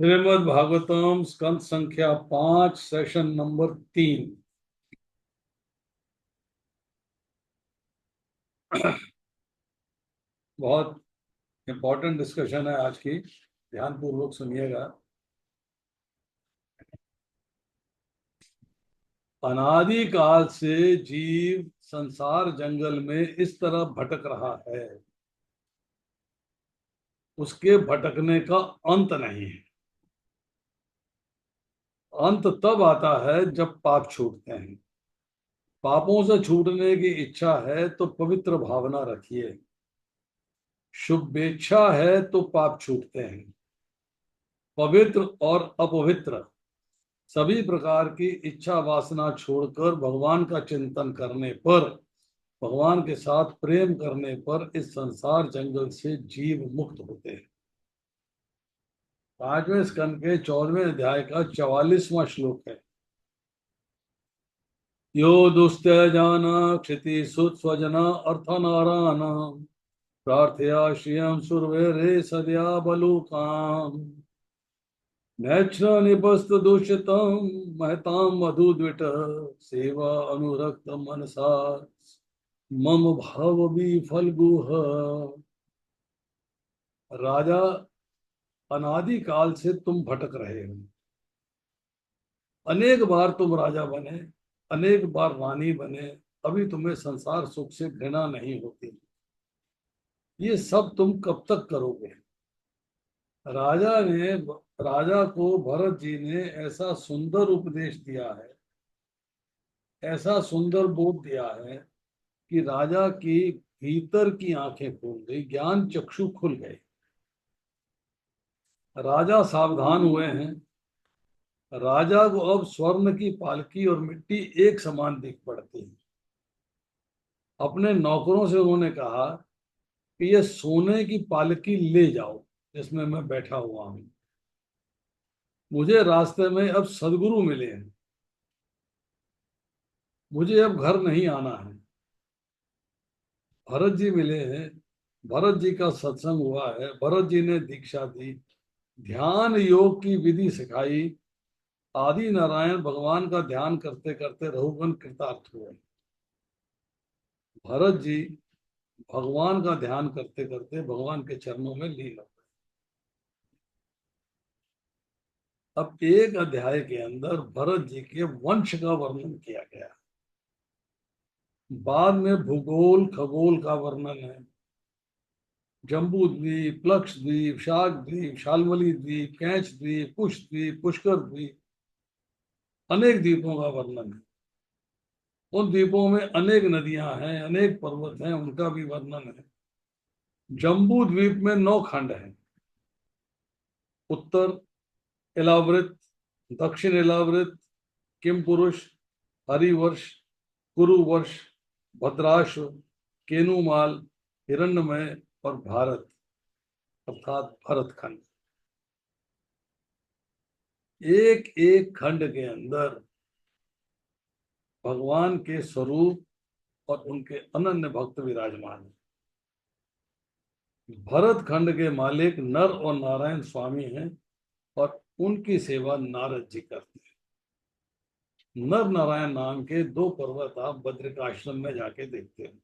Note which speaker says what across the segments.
Speaker 1: श्रीमद् भागवतम स्कंद संख्या 5 session number 3। बहुत important discussion है आज की, ध्यान पूर्वक सुनिएगा। अनादि काल से जीव संसार जंगल में इस तरह भटक रहा है, उसके भटकने का अंत नहीं है। अंत तब आता है जब पाप छूटते हैं। पापों से छूटने की इच्छा है तो पवित्र भावना रखिए। शुभेच्छा है तो पाप छूटते हैं। पवित्र और अपवित्र सभी प्रकार की इच्छा वासना छोड़कर भगवान का चिंतन करने पर, भगवान के साथ प्रेम करने पर इस संसार जंगल से जीव मुक्त होते हैं। 5वें स्कंद के 14वें अध्याय का 44वां श्लोक है। यो दुस्त्यजान क्षिति सुत स्वजना अर्थनारायण प्रार्थया श्रियं सुरवेरे सद्या बलुकाम नैक्ष निपस्त दूषितम महताम मधुद्विट सेवा अनुरक्त मनसा मम भाव विफल गुह। राजा, अनादि काल से तुम भटक रहे हो। अनेक बार तुम राजा बने, अनेक बार रानी बने, अभी तुम्हें संसार सुख से घृणा नहीं होती। ये सब तुम कब तक करोगे? राजा ने राजा को भरत जी ने ऐसा सुंदर उपदेश दिया है, ऐसा सुंदर बोध दिया है कि राजा की भीतर की आंखें खुल गई, ज्ञान चक्षु खुल गए। राजा सावधान हुए हैं। राजा को अब स्वर्ण की पालकी और मिट्टी एक समान दिख पड़ती है। अपने नौकरों से उन्होंने कहा कि ये सोने की पालकी ले जाओ जिसमें मैं बैठा हुआ हूं। मुझे रास्ते में अब सदगुरु मिले हैं, मुझे अब घर नहीं आना है। भरत जी मिले हैं, भरत जी का सत्संग हुआ है, भरत जी ने दीक्षा दी, ध्यान योग की विधि सिखाई। आदि नारायण भगवान का ध्यान करते करते रघुगण कृतार्थ हुए। भरत जी भगवान का ध्यान करते करते भगवान के चरणों में लीन हो गए। अब एक अध्याय के अंदर भरत जी के वंश का वर्णन किया गया। बाद में भूगोल खगोल का वर्णन है। जम्बू द्वीप, प्लक्ष द्वीप, शाक द्वीप, शालमली द्वीप, कैच द्वीप, कुश द्वीप, पुष्कर द्वीप, अनेक द्वीपों का वर्णन है। उन द्वीपों में अनेक नदियां हैं, अनेक पर्वत हैं, उनका भी वर्णन है। जम्बू द्वीप में 9 खंड हैं। उत्तर इलावृत, दक्षिण इलावृत, किम पुरुष, हरिवर्ष, कुरुवर्ष, भद्राश्व, केनुमाल, हिरण्यमय और भारत अर्थात भरत खंड। एक एक खंड के अंदर भगवान के स्वरूप और उनके अनन्य भक्त विराजमान हैं। भरत खंड के मालिक नर और नारायण स्वामी हैं और उनकी सेवा नारद जी करते हैं। नर नारायण नाम के 2 पर्वत आप बद्रिकाश्रम में जाके देखते हैं।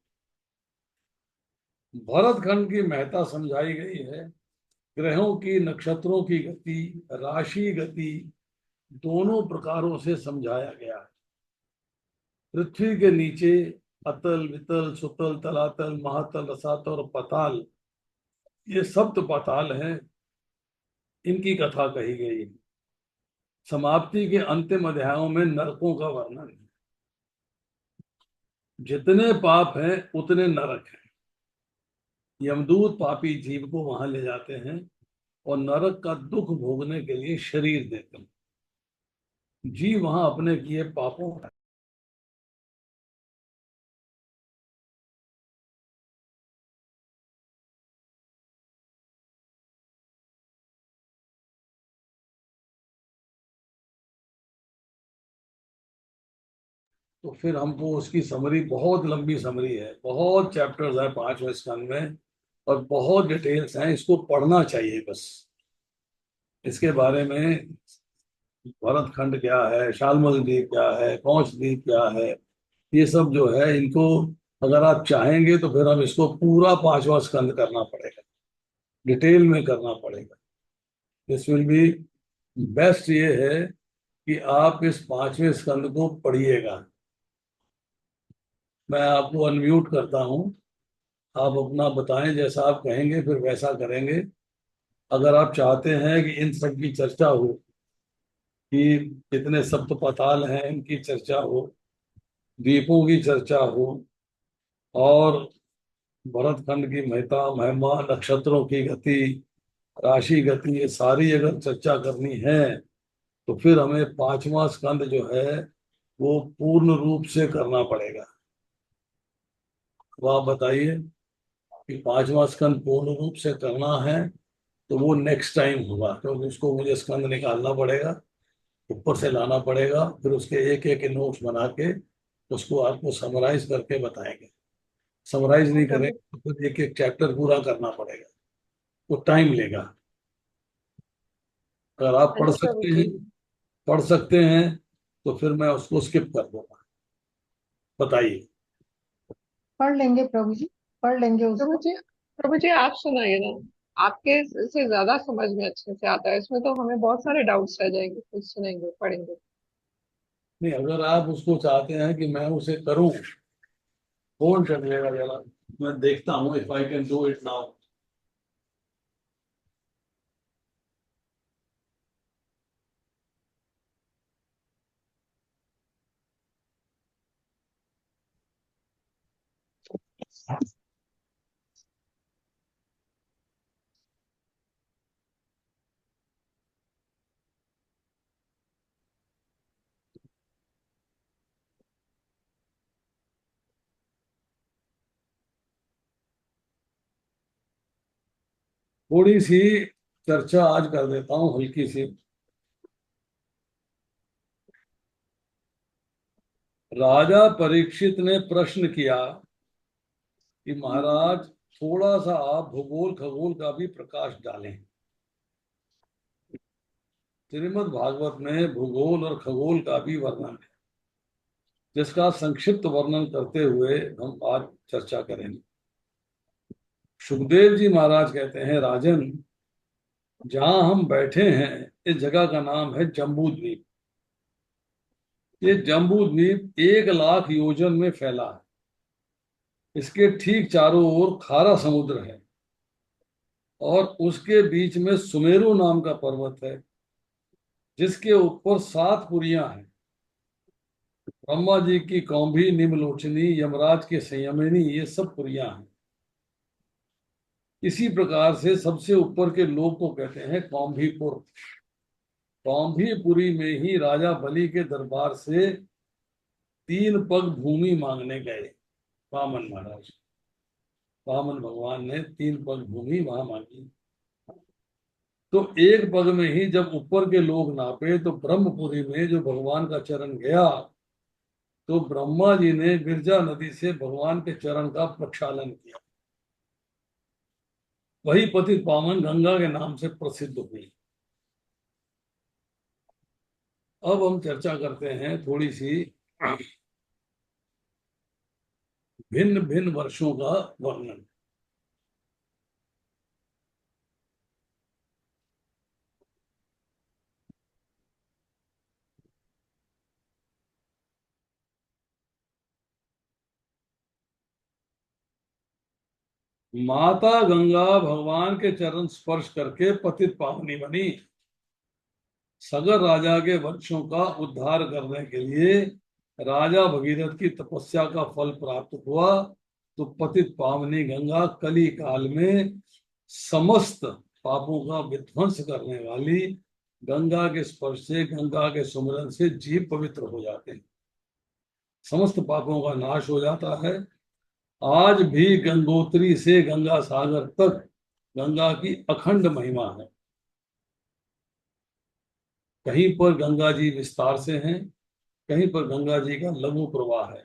Speaker 1: भरत खंड की महत्ता समझाई गई है। ग्रहों की, नक्षत्रों की गति, राशि गति दोनों प्रकारों से समझाया गया है। पृथ्वी के नीचे अतल, वितल, सुतल, तलातल, महातल, रसातल और पताल, ये सप्त पाताल हैं। इनकी कथा कही गई। समाप्ति के अंतिम अध्यायों में नरकों का वर्णन है। जितने पाप हैं उतने नरक हैं। यमदूत पापी जीव को वहां ले जाते हैं और नरक का दुख भोगने के लिए शरीर देते हैं। जीव वहां अपने किए पापों का तो फिर हमको उसकी समरी, बहुत लंबी समरी है, बहुत चैप्टर्स है 5वें स्कंद में और बहुत डिटेल्स हैं। इसको पढ़ना चाहिए बस। इसके बारे में भरत खंड क्या है, शाल्मल द्वीप क्या है, कौश द्वीप क्या है, ये सब जो है इनको अगर आप चाहेंगे तो फिर हम इसको पूरा पांचवा स्कंद करना पड़ेगा, डिटेल में करना पड़ेगा। This will be best. ये है कि आप इस पांचवें स्कंद को पढ़िएगा। मैं आपको अनम्यूट करता हूँ, आप अपना बताएं, जैसा आप कहेंगे फिर वैसा करेंगे। अगर आप चाहते हैं कि इन सब की चर्चा हो, कि कितने सप्त पाताल हैं इनकी चर्चा हो, द्वीपों की चर्चा हो, और भरत खंड की महता महिमा, नक्षत्रों की गति, राशि गति, ये सारी अगर चर्चा करनी है तो फिर हमें पांचवा स्कंद जो है वो पूर्ण रूप से करना पड़ेगा। तो आप बताइए कि पांचवा स्कंद पूर्ण रूप से करना है तो वो नेक्स्ट टाइम होगा, क्योंकि उसको मुझे स्कंद निकालना पड़ेगा, ऊपर से लाना पड़ेगा, फिर उसके एक एक नोट्स बना के उसको आपको समराइज करके बताएंगे। समराइज नहीं करेंगे
Speaker 2: प्रभु
Speaker 1: तो फिर एक एक चैप्टर पूरा करना पड़ेगा, वो टाइम लेगा। अगर आप
Speaker 2: हाँ जी प्रभु जी।
Speaker 1: पढ़ सकते हैं तो फिर मैं उसको स्किप कर दूंगा। बताइए।
Speaker 2: पढ़ लेंगे प्रभु जी, पढ़ लेंगे
Speaker 3: प्रभु
Speaker 2: उसको।
Speaker 3: जी, प्रभु जी आप सुनाइए ना। आपके से ज्यादा समझ में अच्छे से आता है, इसमें तो हमें बहुत सारे डाउट्स रह जाएंगे, कुछ सुनेंगे पढ़ेंगे।
Speaker 1: नहीं, अगर आप उसको चाहते हैं कि मैं उसे करूं, कौन कर लेगा जरा, मैं देखता हूँ if I can do it now. थोड़ी सी चर्चा आज कर देता हूँ, हल्की सी। राजा परीक्षित ने प्रश्न किया कि महाराज, थोड़ा सा आप भूगोल खगोल का भी प्रकाश डालें। श्रीमद् भागवत में भूगोल और खगोल का भी वर्णन है, जिसका संक्षिप्त वर्णन करते हुए हम आज चर्चा करेंगे। सुखदेव जी महाराज कहते हैं, राजन, जहां हम बैठे हैं इस जगह का नाम है जम्बू द्वीप। ये जम्बू द्वीप 1 लाख योजन में फैला है। इसके ठीक चारों ओर खारा समुद्र है, और उसके बीच में सुमेरु नाम का पर्वत है, जिसके ऊपर 7 पुरियां हैं। ब्रह्मा जी की कौम्भी, निम्नलोचनी, यमराज के संयमिनी, ये सब पुरियां हैं। इसी प्रकार से सबसे ऊपर के लोक को कहते हैं कौम्भीपुर। कौम्भीपुरी में ही राजा बलि के दरबार से 3 पग भूमि मांगने गए वामन महाराज। वामन भगवान ने 3 पग भूमि वहां मांगी। तो एक पग में ही जब ऊपर के लोग नापे तो ब्रह्मपुरी में जो भगवान का चरण गया, तो ब्रह्मा जी ने विरजा नदी से भगवान के चरण का प्रक्षालन किया। वही पतित पावन गंगा के नाम से प्रसिद्ध हुई। अब हम चर्चा करते हैं थोड़ी सी भिन्न भिन्न वर्षों का वर्णन। माता गंगा भगवान के चरण स्पर्श करके पतित पावनी बनी। सगर राजा के वंशों का उद्धार करने के लिए राजा भगीरथ की तपस्या का फल प्राप्त हुआ। तो पतित पावनी गंगा कली काल में समस्त पापों का विध्वंस करने वाली, गंगा के स्पर्श से, गंगा के सुमरन से जीव पवित्र हो जाते हैं, समस्त पापों का नाश हो जाता है। आज भी गंगोत्री से गंगा सागर तक गंगा की अखंड महिमा है। कहीं पर गंगा जी विस्तार से हैं, कहीं पर गंगा जी का लघु प्रवाह है,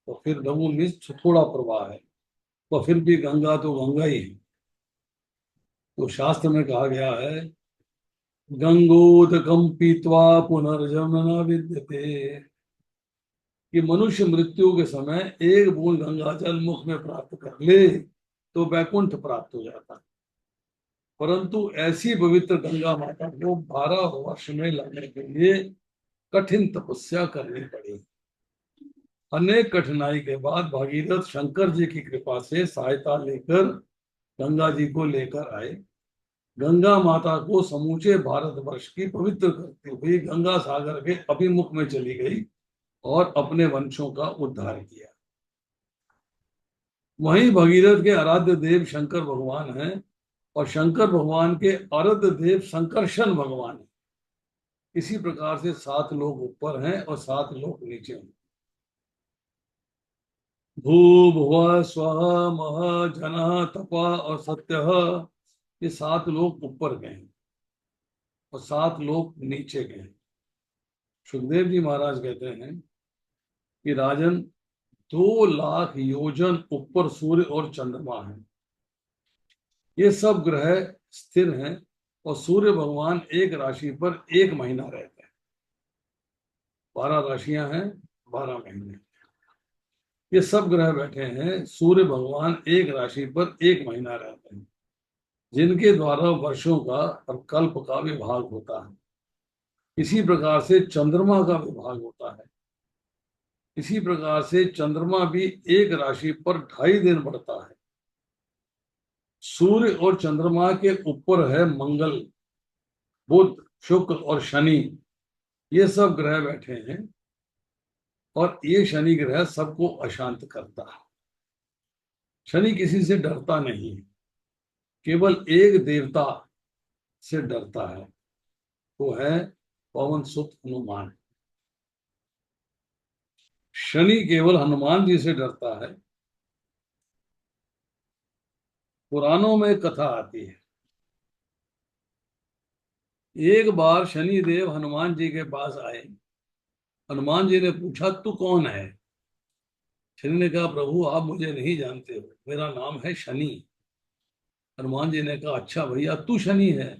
Speaker 1: और फिर लघु मीन्स थोड़ा प्रवाह है, तो फिर भी गंगा तो गंगा ही है। तो शास्त्र में कहा गया है गंगोदकम पीत्वा पुनर्जन्म न विद्यते, कि मनुष्य मृत्यु के समय एक बूंद गंगा जल मुख में प्राप्त कर ले तो वैकुंठ प्राप्त हो जाता है, परंतु ऐसी पवित्र गंगा माता को 12 वर्ष में लाने के लिए कठिन तपस्या करनी पड़ी। अनेक कठिनाई के बाद भागीरथ शंकर जी की कृपा से सहायता लेकर गंगा जी को लेकर आए। गंगा माता को समूचे भारतवर्ष की पवित्र करती हुई गंगा सागर के अभिमुख में चली गई और अपने वंशों का उद्धार किया। वहीं भगीरथ के आराध्य देव शंकर भगवान हैं और शंकर भगवान के आराध्य देव संकर्षण भगवान हैं। इसी प्रकार से 7 लोग ऊपर हैं और 7 लोग नीचे हैं। भू भुव स्व मह जन तप और सत्य, ये 7 लोग ऊपर गए हैं और 7 लोग नीचे गए हैं। सुखदेव जी महाराज कहते हैं कि राजन 2 लाख योजन ऊपर सूर्य और चंद्रमा है। ये सब ग्रह स्थिर हैं और सूर्य भगवान एक राशि पर 1 महीना रहते हैं। 12 राशियां हैं, 12 महीने। ये सब ग्रह बैठे हैं, सूर्य भगवान एक राशि पर 1 महीना रहते हैं, जिनके द्वारा वर्षों का और कल्प का विभाग होता है। इसी प्रकार से चंद्रमा का विभाग होता है। इसी प्रकार से चंद्रमा भी एक राशि पर 2.5 दिन बढ़ता है। सूर्य और चंद्रमा के ऊपर है मंगल, बुध, शुक्र और शनि। ये सब ग्रह बैठे हैं और ये शनि ग्रह सबको अशांत करता है। शनि किसी से डरता नहीं, केवल एक देवता से डरता है, वो है पवन सुत हनुमान। शनि केवल हनुमान जी से डरता है। पुराणों में कथा आती है, एक बार शनि देव हनुमान जी के पास आए। हनुमान जी ने पूछा तू कौन है? शनि ने कहा प्रभु आप मुझे नहीं जानते हो, मेरा नाम है शनि। हनुमान जी ने कहा अच्छा भैया तू शनि है?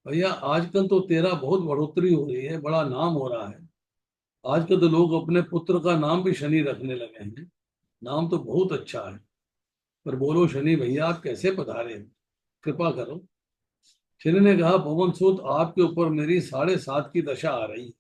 Speaker 1: भैया आजकल तो तेरा बहुत बढ़ोतरी हो रही है, बड़ा नाम हो रहा है। आजकल तो लोग अपने पुत्र का नाम भी शनि रखने लगे हैं। नाम तो बहुत अच्छा है, पर बोलो शनि भैया आप कैसे पधारे, कृपा करो। शनि ने कहा पवन सूत आपके ऊपर मेरी 7.5 की दशा आ रही है।